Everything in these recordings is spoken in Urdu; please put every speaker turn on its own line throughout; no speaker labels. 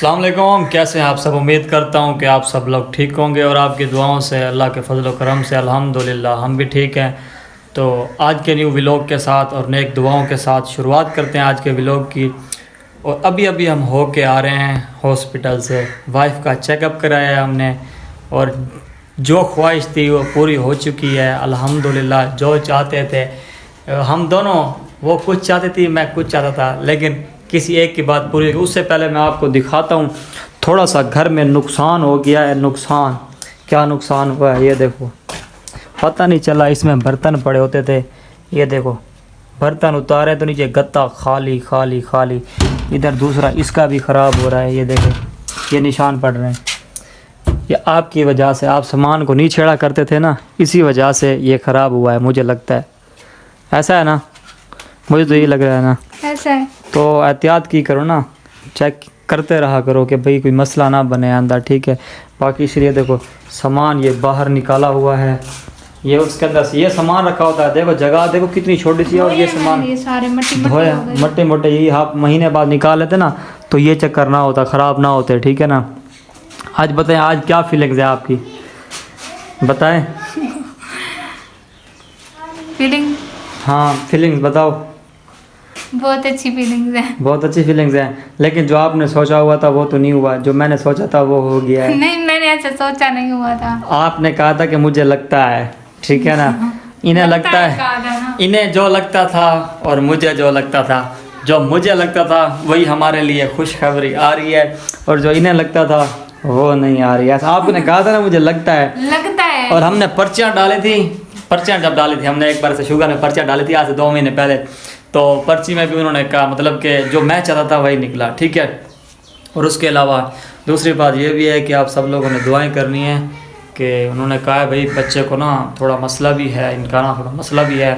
السلام علیکم، کیسے ہیں آپ سب؟ امید کرتا ہوں کہ آپ سب لوگ ٹھیک ہوں گے اور آپ کی دعاؤں سے، اللہ کے فضل و کرم سے الحمدللہ ہم بھی ٹھیک ہیں۔ تو آج کے نیو ولاگ کے ساتھ اور نیک دعاؤں کے ساتھ شروعات کرتے ہیں آج کے ولاگ کی۔ اور ابھی ہم ہو کے آ رہے ہیں ہاسپٹل سے، وائف کا چیک اپ کرایا ہے ہم نے، اور جو خواہش تھی وہ پوری ہو چکی ہے الحمدللہ۔ جو چاہتے تھے ہم دونوں، وہ کچھ چاہتے تھی، میں کچھ چاہتا تھا، لیکن کسی ایک کی بات پوری ہوئی۔ اس سے پہلے میں آپ کو دکھاتا ہوں، تھوڑا سا گھر میں نقصان ہو گیا ہے۔ نقصان کیا نقصان ہوا ہے یہ دیکھو، پتہ نہیں چلا اس میں برتن پڑے ہوتے تھے۔ یہ دیکھو برتن اتارے تو نیچے گتا خالی خالی خالی۔ ادھر دوسرا اس کا بھی خراب ہو رہا ہے، یہ دیکھو یہ نشان پڑ رہے ہیں۔ یہ آپ کی وجہ سے، آپ سامان کو نہیں چھیڑا کرتے تھے نا، اسی وجہ سے یہ خراب ہوا ہے مجھے لگتا ہے۔ ایسا ہے نا؟ مجھے تو یہی لگ رہا ہے نا۔
ایسا ہے
تو احتیاط کی کرو نا، چیک کرتے رہا کرو کہ بھئی کوئی مسئلہ نہ بنے اندر، ٹھیک ہے؟ باقی اس لیے دیکھو سامان یہ باہر نکالا ہوا ہے، یہ اس کے اندر سے یہ سامان رکھا ہوتا ہے۔ دیکھو جگہ دیکھو کتنی چھوٹی سی ہے، اور یہ سامان
یہ سارے
دھویا مٹے موٹے، یہی آپ مہینے بعد نکال لیتے نا تو یہ چکر نہ ہوتا، خراب نہ ہوتے، ٹھیک ہے نا؟ آج بتائیں، آج کیا فیلنگز ہے آپ کی؟ بتائیں۔
فیلنگ
ہاں فیلنگز بتاؤ۔
بہت اچھی فیلنگز ہے۔
بہت اچھی فیلنگز ہیں، لیکن جو آپ نے سوچا ہوا تھا وہ تو نہیں ہوا، جو میں نے سوچا تھا وہ ہو گیا ہے۔
نہیں، میں نے ایسا سوچا نہیں ہوا تھا۔
آپ نے کہا تھا کہ مجھے لگتا ہے، ٹھیک ہے نا؟ انہیں لگتا ہے، انہیں جو لگتا تھا اور مجھے جو لگتا تھا، جو مجھے لگتا تھا وہی ہمارے لیے خوشخبری آ رہی ہے، اور جو انہیں لگتا تھا وہ نہیں آ رہی ہے۔ آپ نے کہا تھا نا مجھے لگتا ہے، اور ہم نے پرچیاں ڈالی تھی۔ پرچیاں جب ڈالی تھی ہم نے، ایک بار سے شوگر میں پرچیاں ڈالی تھی آج سے 2 مہینے پہلے، تو پرچی میں بھی انہوں نے کہا مطلب کہ جو میں چاہتا تھا وہی نکلا، ٹھیک ہے؟ اور اس کے علاوہ دوسری بات یہ بھی ہے کہ آپ سب لوگوں نے دعائیں کرنی ہے، کہ انہوں نے کہا ہے بھائی بچے کو نا تھوڑا مسئلہ بھی ہے، ان کا نا تھوڑا مسئلہ بھی ہے،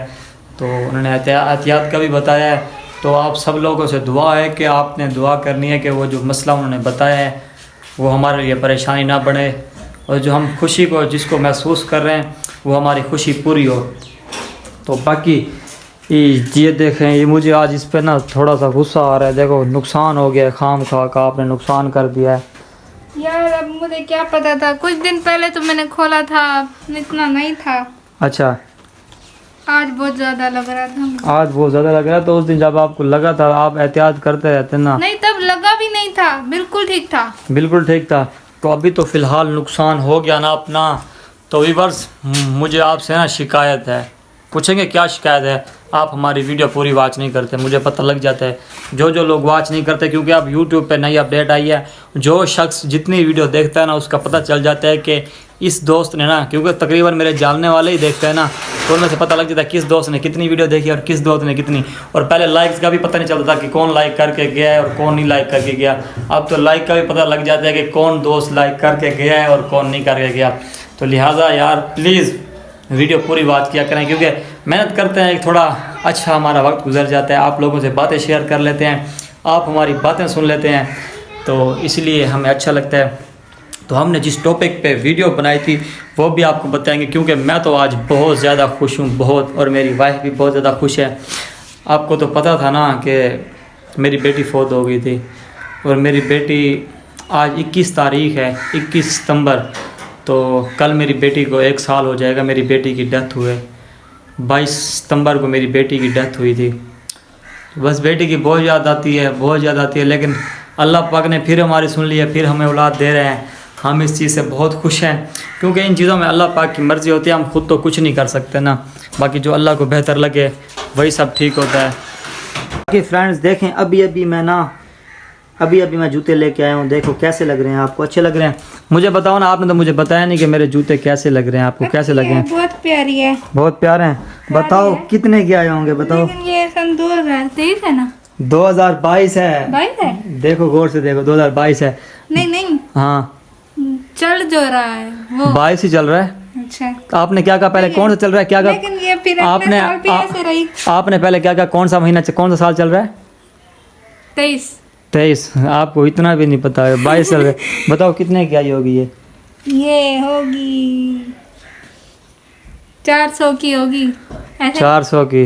تو انہوں نے احتیاط کا بھی بتایا ہے۔ تو آپ سب لوگوں سے دعا ہے کہ آپ نے دعا کرنی ہے کہ وہ جو مسئلہ انہوں نے بتایا ہے وہ ہمارے لیے پریشانی نہ بنے، اور جو ہم خوشی کو جس کو محسوس کر رہے ہیں وہ ہماری خوشی پوری ہو۔ تو باقی یہ دیکھیں، یہ مجھے آج اس پہ نا تھوڑا سا غصہ آ رہا ہے۔ دیکھو نقصان ہو گیا، خام خواہ کا آپ نے نقصان کر دیا ہے۔
یار اب مجھے کیا پتا تھا، کچھ دن پہلے تو میں نے کھولا تھا، اتنا نہیں تھا۔
اچھا،
آج بہت زیادہ لگ رہا تھا۔
آج بہت زیادہ لگ رہا ہے، تو اس دن جب آپ کو لگا تھا آپ احتیاط کرتے رہتے نا؟
نہیں، تب لگا بھی نہیں تھا، بالکل ٹھیک تھا۔
بالکل ٹھیک تھا۔ تو ابھی تو فی الحال نقصان ہو گیا نا اپنا، تو ویورز مجھے آپ سے نا شکایت ہے۔ پوچھیں گے کیا شکایت ہے؟ آپ ہماری ویڈیو پوری واچ نہیں کرتے، مجھے پتہ لگ جاتا ہے جو لوگ واچ نہیں کرتے، کیونکہ اب یوٹیوب پہ نئی اپڈیٹ آئی ہے، جو شخص جتنی ویڈیو دیکھتا ہے نا اس کا پتہ چل جاتا ہے کہ اس دوست نے نا، کیونکہ تقریباً میرے جاننے والے ہی دیکھتے ہیں نا، تو ان میں سے پتہ لگ جاتا ہے کس دوست نے کتنی ویڈیو دیکھی اور کس دوست نے کتنی۔ اور پہلے لائکس کا بھی پتہ نہیں چلتا تھا کہ کون لائک کر کے گیا ہے اور کون نہیں لائک کر کے گیا، اب تو لائک کا بھی پتہ لگ جاتا ہے کہ کون دوست لائک کر کے گیا ہے اور کون نہیں کر کے گیا۔ تو لہٰذا یار پلیز ویڈیو پوری واچ کیا کریں، کیونکہ محنت کرتے ہیں، تھوڑا اچھا ہمارا وقت گزر جاتا ہے، آپ لوگوں سے باتیں شیئر کر لیتے ہیں، آپ ہماری باتیں سن لیتے ہیں، تو اس لیے ہمیں اچھا لگتا ہے۔ تو ہم نے جس ٹاپک پہ ویڈیو بنائی تھی وہ بھی آپ کو بتائیں گے، کیونکہ میں تو آج بہت زیادہ خوش ہوں، بہت، اور میری وائف بھی بہت زیادہ خوش ہے۔ آپ کو تو پتہ تھا نا کہ میری بیٹی فوت ہو گئی تھی، اور میری بیٹی آج 21 تاریخ ہے، 21 ستمبر، تو کل میری بیٹی کو 1 سال ہو جائے گا میری بیٹی کی ڈیتھ ہوئے۔ 22 ستمبر کو میری بیٹی کی ڈیتھ ہوئی تھی۔ بس بیٹی کی بہت یاد آتی ہے، بہت یاد آتی ہے، لیکن اللہ پاک نے پھر ہماری سن لی ہے، پھر ہمیں اولاد دے رہے ہیں، ہم اس چیز سے بہت خوش ہیں، کیونکہ ان چیزوں میں اللہ پاک کی مرضی ہوتی ہے، ہم خود تو کچھ نہیں کر سکتے نا، باقی جو اللہ کو بہتر لگے وہی سب ٹھیک ہوتا ہے۔ باقی فرینڈز دیکھیں، ابھی میں جوتے لے کے آیا ہوں، دیکھو کیسے لگ رہے ہیں آپ کو؟ اچھے لگ رہے ہیں؟ مجھے بتاؤ نا، آپ نے تو مجھے بتایا نہیں کہ میرے جوتے کیسے لگ رہے ہیں آپ کو، کیسے لگے ہیں؟
بہت پیاری ہے،
بہت پیارے ہیں۔ بتاؤ کتنے کے آئے ہوں گے بتاؤ؟
لیکن یہ سن 2023 ہے نا؟
2022 ہے۔
22 ہے؟
دیکھو غور سے دیکھو، 2022 ہے۔
نہیں،
ہاں
چل جو رہا ہے وہ
22 ہی چل رہا ہے۔
اچھا،
آپ نے کیا کہا پہلے؟ کون سا چل رہا ہے؟ کیا
لیکن یہ پھر
آپ
اگلے
نے
سال بھی ایسے رہی۔
آپ نے پہلے کیا کہا؟ کون سا مہینہ، کون سا سال چل رہا ہے؟ 23۔ آپ کو اتنا بھی نہیں پتا ہے، 22 چل رہا ہے۔ بتاؤ کتنے کی آئی ہوگی
یہ ہوگی 400 کی ہوگی ایسے۔
400 کی۔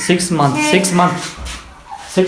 6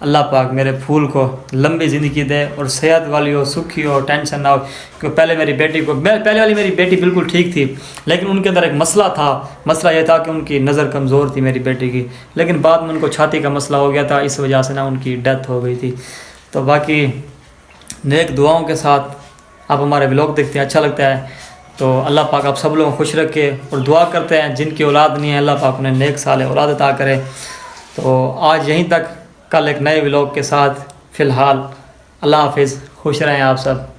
اللہ پاک میرے پھول کو لمبی زندگی دے اور صحت والی ہو، سکھی ہو، ٹینشن نہ ہو. کیونکہ پہلے میری بیٹی کو، پہلے والی میری بیٹی بالکل ٹھیک تھی، لیکن ان کے اندر ایک مسئلہ تھا. مسئلہ یہ تھا کہ ان کی نظر کمزور تھی میری بیٹی کی، لیکن بعد میں ان کو چھاتی کا مسئلہ ہو گیا تھا، اس وجہ سے نا ان کی ڈیتھ ہو گئی تھی. تو باقی نیک دعاؤں کے ساتھ آپ ہمارے ولاگ دیکھتے ہیں، اچھا لگتا ہے. تو اللہ پاک آپ سب لوگوں کو خوش رکھے، اور دعا کرتے ہیں جن کی اولاد نہیں ہے اللہ پاک انہیں نیک صالح اولاد عطا کرے. تو آج یہیں تک، کل ایک نئے ولاگ کے ساتھ. فی الحال اللہ حافظ، خوش رہیں آپ سب.